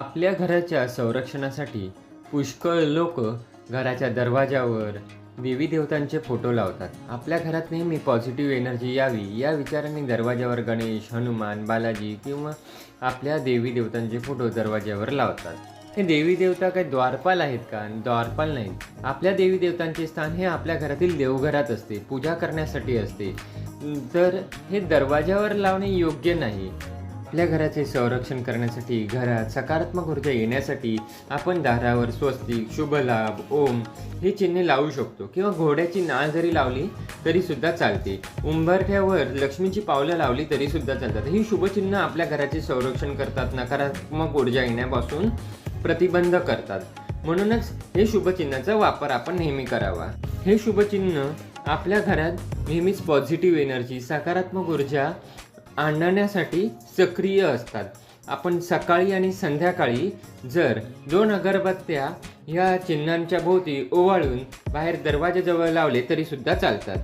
आपल्या घराच्या संरक्षणासाठी पुष्कळ लोक घराच्या दरवाजावर देवी देवतांचे फोटो लावतात. आपल्या घरात नेहमी पॉझिटिव्ह एनर्जी यावी या विचाराने दरवाजावर गणेश, हनुमान, बालाजी किंवा आपल्या देवी देवतांचे फोटो दरवाजावर लावतात. हे देवी देवता काही द्वारपाल आहेत का? द्वारपाल नाहीत. आपल्या देवी देवतांचे स्थान हे आपल्या घरातील देवघरात असते, पूजा करण्यासाठी असते. तर हे दरवाजावर लावणे योग्य नाही. आपल्या घराचे संरक्षण करण्यासाठी, घरात सकारात्मक ऊर्जा येण्यासाठी आपण दारावर स्वस्तिक, शुभलाभ, ओम हे चिन्हे लावू शकतो किंवा घोड्याची नाळ जरी लावली तरी सुद्धा चालते. उंबरठ्यावर लक्ष्मीची पावलं लावली तरी सुद्धा चालतात. ही शुभचिन्ह आपल्या घराचे संरक्षण करतात, नकारात्मक ऊर्जा येण्यापासून प्रतिबंध करतात. म्हणूनच हे शुभचिन्हाचा वापर आपण नेहमी करावा. हे शुभचिन्ह आपल्या घरात नेहमीच पॉझिटिव्ह एनर्जी, सकारात्मक ऊर्जा आणण्यासाठी सक्रिय असतात. आपण सकाळी आणि संध्याकाळी जर 2 अगरबत्त्या या चिन्हांच्या भोवती ओवाळून बाहेर दरवाजाजवळ लावले तरी सुद्धा चालतात.